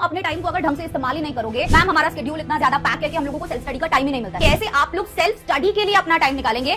अपने टाइम को अगर ढंग से इस्तेमाल ही नहीं करोगे, मैम हमारा शेड्यूल इतना ज्यादा पैक है कि हम लोगों को सेल्फ स्टडी का टाइम ही नहीं मिलता। कैसे आप लोग सेल्फ स्टडी के लिए अपना टाइम निकालेंगे?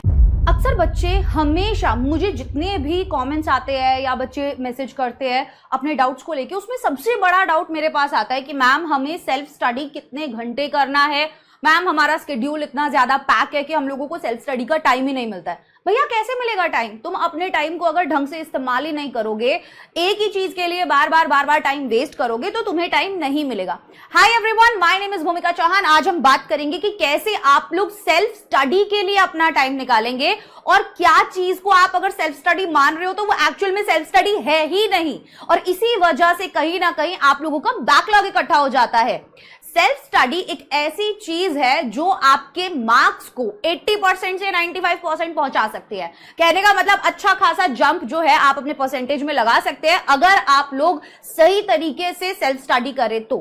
अक्सर बच्चे हमेशा मुझे जितने भी कमेंट्स आते हैं या बच्चे मैसेज करते हैं अपने डाउट्स को लेके, उसमें सबसे बड़ा डाउट मेरे पास आता है कि मैम हमें सेल्फ स्टडी कितने घंटे करना है, मैम हमारा शेड्यूल इतना ज्यादा पैक है कि हम लोगों को सेल्फ स्टडी का टाइम ही नहीं मिलता है। भैया कैसे मिलेगा टाइम? तुम अपने टाइम को अगर ढंग से इस्तेमाल ही नहीं करोगे, एक ही चीज के लिए बार बार टाइम वेस्ट करोगे, तो तुम्हें टाइम नहीं मिलेगा। Hi everyone, my name is भूमिका चौहान। आज हम बात करेंगे कि कैसे आप लोग सेल्फ स्टडी के लिए अपना टाइम निकालेंगे और क्या चीज को आप अगर सेल्फ स्टडी मान रहे हो तो वो एक्चुअल में सेल्फ स्टडी है ही नहीं, और इसी वजह से कहीं ना कहीं आप लोगों का बैकलॉग इकट्ठा हो जाता है। सेल्फ स्टडी एक ऐसी चीज है जो आपके मार्क्स को 80% से 95% पहुंचा सकती है। कहने का मतलब अच्छा खासा जंप जो है आप अपने परसेंटेज में लगा सकते हैं अगर आप लोग सही तरीके से सेल्फ स्टडी करें तो।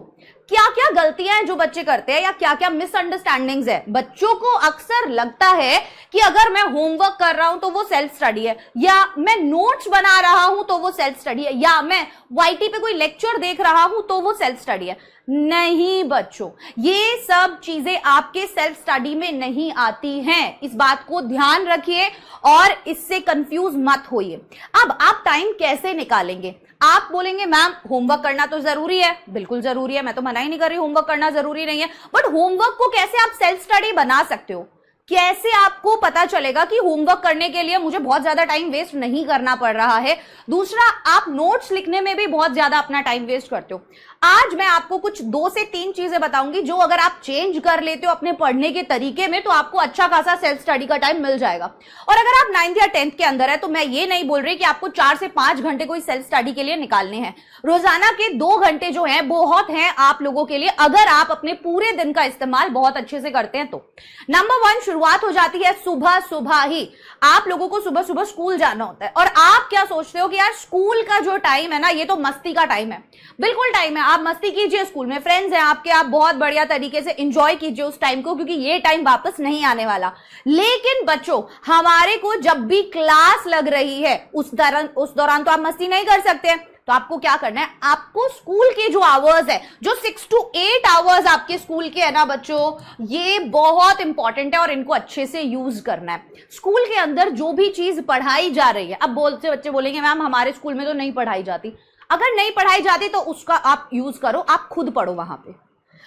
क्या क्या गलतियां हैं जो बच्चे करते हैं या क्या क्या मिसअंडरस्टैंडिंग्स है? बच्चों को अक्सर लगता है कि अगर मैं होमवर्क कर रहा हूं तो वो सेल्फ स्टडी है, या मैं नोट्स बना रहा हूं तो वो सेल्फ स्टडी है, या मैं वाईटी पे कोई लेक्चर देख रहा हूं तो वो सेल्फ स्टडी है। नहीं बच्चों, ये सब चीजें आपके सेल्फ स्टडी में नहीं आती हैं। इस बात को ध्यान रखिए और इससे कंफ्यूज मत होइए। अब आप टाइम कैसे निकालेंगे? आप बोलेंगे मैम होमवर्क करना तो जरूरी है, बिल्कुल जरूरी है, मैं तो मना ही नहीं कर रही होमवर्क करना जरूरी नहीं है, बट होमवर्क को कैसे आप सेल्फ स्टडी बना सकते हो? कैसे आपको पता चलेगा कि होमवर्क करने के लिए मुझे बहुत ज्यादा टाइम वेस्ट नहीं करना पड़ रहा है? दूसरा, आप नोट्स लिखने में भी बहुत ज्यादा अपना टाइम वेस्ट करते हो। आज मैं आपको कुछ 2 से 3 चीजें बताऊंगी जो अगर आप चेंज कर लेते हो अपने पढ़ने के तरीके में तो आपको अच्छा खासा सेल्फ स्टडी का टाइम मिल जाएगा। और अगर आप 9th या 10th के अंदर है तो मैं ये नहीं बोल रही कि आपको 4 से 5 घंटे कोई सेल्फ स्टडी के लिए निकालने हैं। रोजाना के 2 घंटे जो है बहुत हैं आप लोगों के लिए, अगर आप अपने पूरे दिन का इस्तेमाल बहुत अच्छे से करते हैं तो। नंबर 1, शुरुआत हो जाती है सुबह सुबह ही। आप लोगों को सुबह सुबह स्कूल जाना होता है और आप क्या सोचते हो कि यार स्कूल का जो टाइम है ना, ये तो मस्ती का टाइम है। बिल्कुल टाइम है, आप मस्ती कीजिए, स्कूल में फ्रेंड्स हैं आपके, आप बहुत बढ़िया तरीके से एंजॉय कीजिए उस टाइम को, क्योंकि ये टाइम वापस नहीं आने वाला। लेकिन बच्चों, हमारे को जब भी क्लास लग रही है उस दौरान तो आप मस्ती नहीं कर सकते हैं। तो आपको क्या करना है, आपको स्कूल के जो आवर्स है, जो 6 to 8 आवर्स आपके स्कूल के है ना बच्चों, ये बहुत इंपॉर्टेंट है और इनको अच्छे से यूज करना है। स्कूल के अंदर जो भी चीज पढ़ाई जा रही है, अब बोलते बच्चे बोलेंगे मैम हमारे स्कूल में तो नहीं पढ़ाई जाती। अगर नहीं पढ़ाई जाती तो उसका आप यूज करो, आप खुद पढ़ो वहां पे।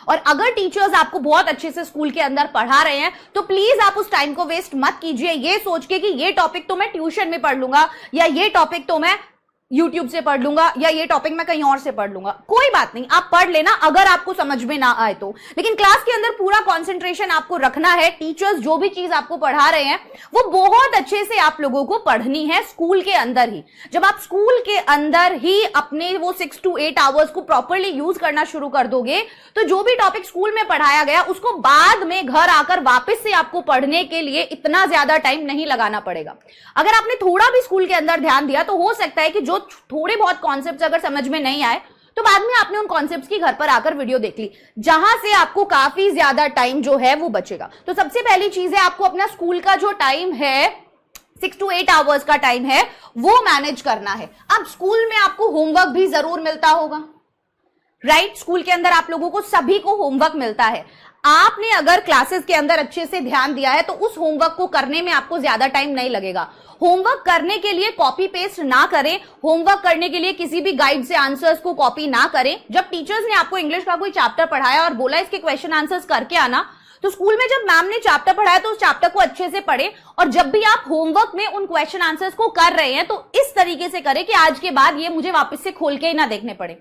और अगर टीचर्स आपको बहुत अच्छे से स्कूल के अंदर पढ़ा रहे हैं तो प्लीज आप उस टाइम को वेस्ट मत कीजिए ये सोच के कि ये टॉपिक तो मैं ट्यूशन में पढ़ लूंगा, या ये टॉपिक तो मैं YouTube से पढ़ लूंगा, या ये टॉपिक मैं कहीं और से पढ़ लूंगा। कोई बात नहीं, आप पढ़ लेना अगर आपको समझ में ना आए तो, लेकिन क्लास के अंदर पूरा कंसंट्रेशन आपको रखना है। टीचर्स जो भी चीज आपको पढ़ा रहे हैं वो बहुत अच्छे से आप लोगों को पढ़नी है स्कूल के अंदर ही। जब आप स्कूल के अंदर ही अपने वो 6 to 8 आवर्स को प्रॉपरली यूज करना शुरू कर दोगे तो जो भी टॉपिक स्कूल में पढ़ाया गया उसको बाद में घर आकर वापस से आपको पढ़ने के लिए इतना ज्यादा टाइम नहीं लगाना पड़ेगा। अगर आपने थोड़ा भी स्कूल के अंदर ध्यान दिया तो हो सकता है कि जो थोड़े बहुत कॉन्सेप्ट्स अगर समझ में नहीं आए तो बाद में आपने उन कॉन्सेप्ट्स की घर पर आकर वीडियो देख ली, जहां से आपको काफी ज्यादा टाइम जो है वो बचेगा। तो सबसे पहली चीज है, आपको अपना स्कूल का जो टाइम है 6 to 8 आवर्स का टाइम है वो मैनेज करना है। अब स्कूल में आपको होमवर्क भी जरूर मिलता होगा, राइट? स्कूल के अंदर आप लोगों को सभी को होमवर्क मिलता है। आपने अगर क्लासेस के अंदर अच्छे से ध्यान दिया है तो उस होमवर्क को करने में आपको ज्यादा टाइम नहीं लगेगा। होमवर्क करने के लिए कॉपी पेस्ट ना करें, होमवर्क करने के लिए किसी भी गाइड से आंसर्स को कॉपी ना करें। जब टीचर्स ने आपको इंग्लिश का कोई चैप्टर पढ़ाया और बोला इसके क्वेश्चन आंसर्स करके आना, तो स्कूल में जब मैम ने चैप्टर पढ़ाया तो उस चैप्टर को अच्छे से पढ़े, और जब भी आप होमवर्क में उन क्वेश्चन आंसर्स को कर रहे हैं तो इस तरीके से करें कि आज के बाद ये मुझे वापस से खोल के ही ना देखने पड़े।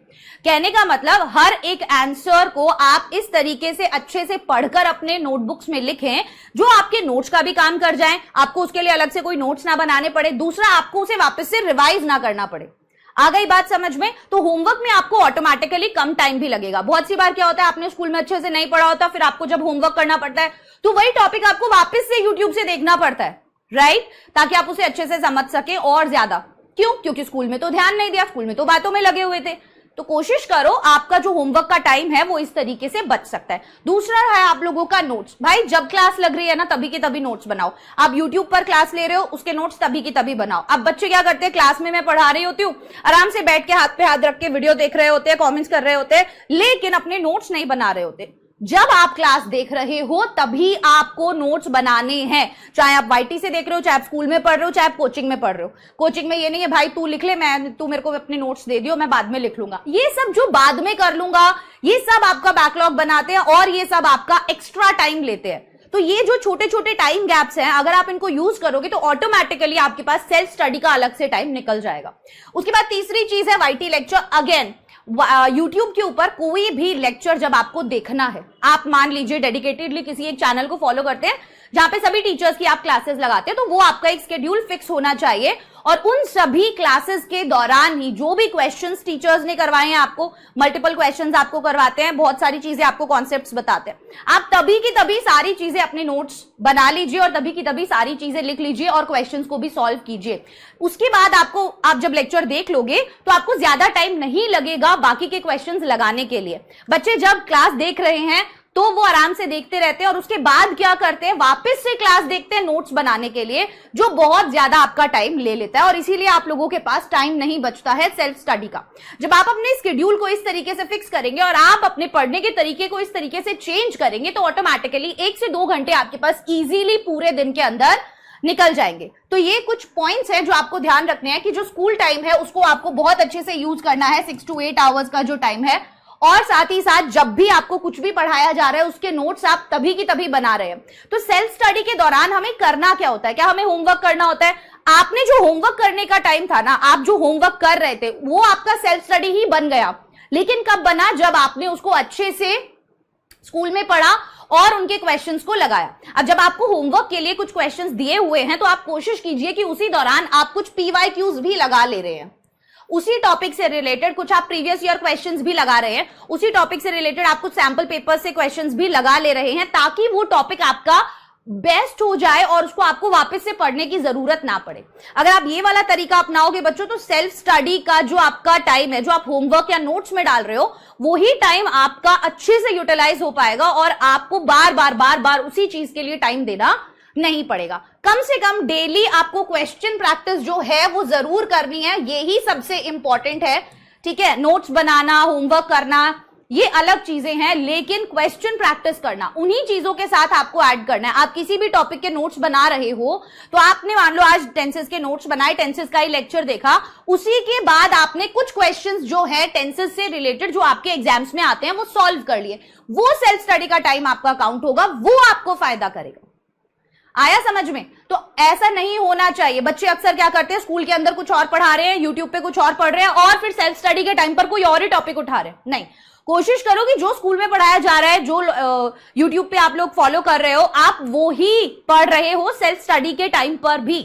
कहने का मतलब हर एक आंसर को आप इस तरीके से अच्छे से पढ़कर अपने नोटबुक्स में लिखें जो आपके नोट्स का भी काम कर जाए, आपको उसके लिए अलग से कोई नोट्स ना बनाने पड़े, दूसरा आपको उसे वापस से रिवाइज ना करना पड़े। आ गई बात समझ में? तो होमवर्क में आपको ऑटोमेटिकली कम टाइम भी लगेगा। बहुत सी बार क्या होता है, आपने स्कूल में अच्छे से नहीं पढ़ा होता, फिर आपको जब होमवर्क करना पड़ता है तो वही टॉपिक आपको वापस से यूट्यूब से देखना पड़ता है, राइट? ताकि आप उसे अच्छे से समझ सके और ज्यादा। क्यों? क्योंकि स्कूल में तो ध्यान नहीं दिया, स्कूल में तो बातों में लगे हुए थे। तो कोशिश करो आपका जो होमवर्क का टाइम है वो इस तरीके से बच सकता है। दूसरा है आप लोगों का नोट्स। भाई जब क्लास लग रही है ना तभी के तभी नोट्स बनाओ। आप यूट्यूब पर क्लास ले रहे हो, उसके नोट्स तभी की तभी बनाओ। अब बच्चे क्या करते हैं, क्लास में मैं पढ़ा रही होती हूँ, आराम से बैठ के हाथ पे हाथ रख के वीडियो देख रहे होते हैं, कॉमेंट्स कर रहे होते हैं, लेकिन अपने नोट्स नहीं बना रहे होते। जब आप क्लास देख रहे हो तभी आपको नोट्स बनाने हैं, चाहे आप वाईटी से देख रहे हो, चाहे आप स्कूल में पढ़ रहे हो, चाहे आप कोचिंग में पढ़ रहे हो। कोचिंग में ये नहीं है भाई तू लिख ले, तू मेरे को अपने नोट्स दे दियो, मैं बाद में लिख लूंगा। ये सब जो बाद में कर लूंगा, ये सब आपका बैकलॉग बनाते हैं और ये सब आपका एक्स्ट्रा टाइम लेते हैं। तो ये जो छोटे छोटे टाइम गैप्स हैं, अगर आप इनको यूज करोगे तो ऑटोमेटिकली आपके पास सेल्फ स्टडी का अलग से टाइम निकल जाएगा। उसके बाद तीसरी चीज है वाईटी लेक्चर। अगेन यूट्यूब के ऊपर कोई भी लेक्चर जब आपको देखना है, आप मान लीजिए डेडिकेटेडली किसी एक चैनल को फॉलो करते हैं जहां पे सभी टीचर्स की आप क्लासेस लगाते हैं, तो वो आपका एक शेड्यूल फिक्स होना चाहिए और उन सभी क्लासेस के दौरान ही जो भी क्वेश्चंस टीचर्स ने करवाए हैं, आपको मल्टीपल क्वेश्चंस आपको करवाते हैं, बहुत सारी चीजें आपको कॉन्सेप्ट्स बताते हैं, आप तभी की तभी सारी चीजें अपने नोट्स बना लीजिए और तभी की तभी सारी चीजें लिख लीजिए और क्वेश्चंस को भी सॉल्व कीजिए। उसके बाद आप जब लेक्चर देख लोगे तो आपको ज्यादा टाइम नहीं लगेगा बाकी के क्वेश्चंस लगाने के लिए। बच्चे जब क्लास देख रहे हैं तो वो आराम से देखते रहते हैं और उसके बाद क्या करते हैं, वापस से क्लास देखते हैं नोट्स बनाने के लिए, जो बहुत ज्यादा आपका टाइम ले लेता है और इसीलिए आप लोगों के पास टाइम नहीं बचता है सेल्फ स्टडी का। जब आप अपने शेड्यूल को इस तरीके से फिक्स करेंगे और आप अपने पढ़ने के तरीके को इस तरीके से चेंज करेंगे तो ऑटोमेटिकली 1 से 2 घंटे आपके पास इजीली पूरे दिन के अंदर निकल जाएंगे। तो ये कुछ पॉइंट्स हैं जो आपको ध्यान रखने हैं कि जो स्कूल टाइम है उसको आपको बहुत अच्छे से यूज करना है, 6 to 8 आवर्स का जो टाइम है, और साथ ही साथ जब भी आपको कुछ भी पढ़ाया जा रहा है उसके नोट्स आप तभी की तभी बना रहे हैं। तो सेल्फ स्टडी के दौरान हमें करना क्या होता है, क्या हमें होमवर्क करना होता है? आपने जो होमवर्क करने का टाइम था ना, आप जो होमवर्क कर रहे थे वो आपका सेल्फ स्टडी ही बन गया। लेकिन कब बना, जब आपने उसको अच्छे से स्कूल में पढ़ा और उनके क्वेश्चंस को लगाया। अब जब आपको होमवर्क के लिए कुछ क्वेश्चंस दिए हुए हैं तो आप कोशिश कीजिए कि उसी दौरान आप कुछ पीवाईक्यूज भी लगा ले रहे हैं, उसी टॉपिक से रिलेटेड कुछ आप प्रीवियस ईयर क्वेश्चंस भी लगा रहे हैं, उसी टॉपिक से रिलेटेड आप कुछ सैंपल पेपर से क्वेश्चंस भी लगा ले रहे हैं, ताकि वो टॉपिक आपका बेस्ट हो जाए और उसको आपको वापस से पढ़ने की जरूरत ना पड़े। अगर आप ये वाला तरीका अपनाओगे बच्चों, तो सेल्फ स्टडी का जो आपका टाइम है, जो आप होमवर्क या नोट्स में डाल रहे हो, वही टाइम आपका अच्छे से यूटिलाइज हो पाएगा और आपको बार बार उसी चीज के लिए टाइम देना नहीं पड़ेगा। कम से कम डेली आपको क्वेश्चन प्रैक्टिस जो है वो जरूर करनी है, यही सबसे इंपॉर्टेंट है। ठीक है, नोट्स बनाना, होमवर्क करना ये अलग चीजें हैं, लेकिन क्वेश्चन प्रैक्टिस करना उन्हीं चीजों के साथ आपको ऐड करना है। आप किसी भी टॉपिक के नोट्स बना रहे हो तो आपने मान लो आज टेंसेस के नोट्स बनाए, टेंसेस का ही लेक्चर देखा, उसी के बाद आपने कुछ क्वेश्चंस जो है टेंसेस से रिलेटेड जो आपके एग्जाम्स में आते हैं वो सॉल्व कर लिए, वो सेल्फ स्टडी का टाइम आपका काउंट होगा, वो आपको फायदा करेगा। आया समझ में? तो ऐसा नहीं होना चाहिए। बच्चे अक्सर क्या करते हैं, स्कूल के अंदर कुछ और पढ़ा रहे हैं, यूट्यूब पे कुछ और पढ़ रहे हैं और फिर सेल्फ स्टडी के टाइम पर कोई और ही टॉपिक उठा रहे हैं। नहीं, कोशिश करो कि जो स्कूल में पढ़ाया जा रहा है, जो यूट्यूब पे आप लोग फॉलो कर रहे हो, आप वो ही पढ़ रहे हो सेल्फ स्टडी के टाइम पर भी।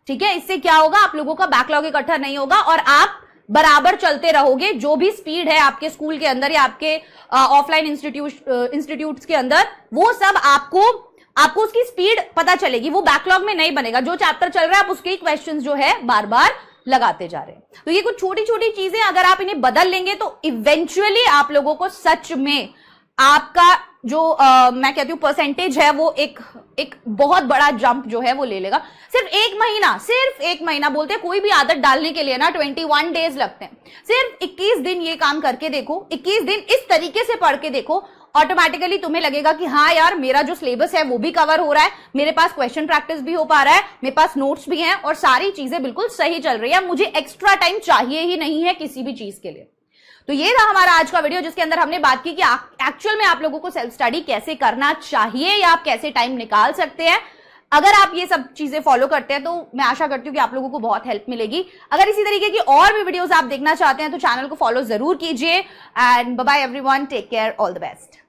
ठीक है, इससे क्या होगा, आप लोगों का बैकलॉग इकट्ठा नहीं होगा और आप बराबर चलते रहोगे। जो भी स्पीड है आपके स्कूल के अंदर या आपके ऑफलाइन इंस्टीट्यूट्स के अंदर, वो सब आपको उसकी स्पीड पता चलेगी, वो बैकलॉग में नहीं बनेगा। जो चैप्टर चल रहा है आप उसके क्वेश्चंस जो है बार बार लगाते जा रहे हैं। तो ये कुछ छोटी छोटी चीजें अगर आप इन्हें बदल लेंगे तो इवेंचुअली आप लोगों को सच में आपका जो मैं कहती हूं परसेंटेज है वो एक बहुत बड़ा जंप जो है वो ले लेगा। सिर्फ एक महीना बोलते हैं, कोई भी आदत डालने के लिए ना 21 डेज लगते हैं। सिर्फ 21 दिन ये काम करके देखो, 21 दिन इस तरीके से पढ़ के देखो, ऑटोमेटिकली तुम्हें लगेगा कि हाँ यार मेरा जो सिलेबस है वो भी कवर हो रहा है, मेरे पास क्वेश्चन प्रैक्टिस भी हो पा रहा है, मेरे पास नोट्स भी हैं और सारी चीजें बिल्कुल सही चल रही है, मुझे एक्स्ट्रा टाइम चाहिए ही नहीं है किसी भी चीज के लिए। तो ये था हमारा आज का वीडियो, जिसके अंदर हमने बात की कि एक्चुअल में आप लोगों को सेल्फ स्टडी कैसे करना चाहिए या आप कैसे टाइम निकाल सकते हैं। अगर आप ये सब चीजें फॉलो करते हैं तो मैं आशा करती हूँ कि आप लोगों को बहुत हेल्प मिलेगी। अगर इसी तरीके की और भी वीडियोस आप देखना चाहते हैं तो चैनल को फॉलो जरूर कीजिए। And bye bye everyone, take care, all the best.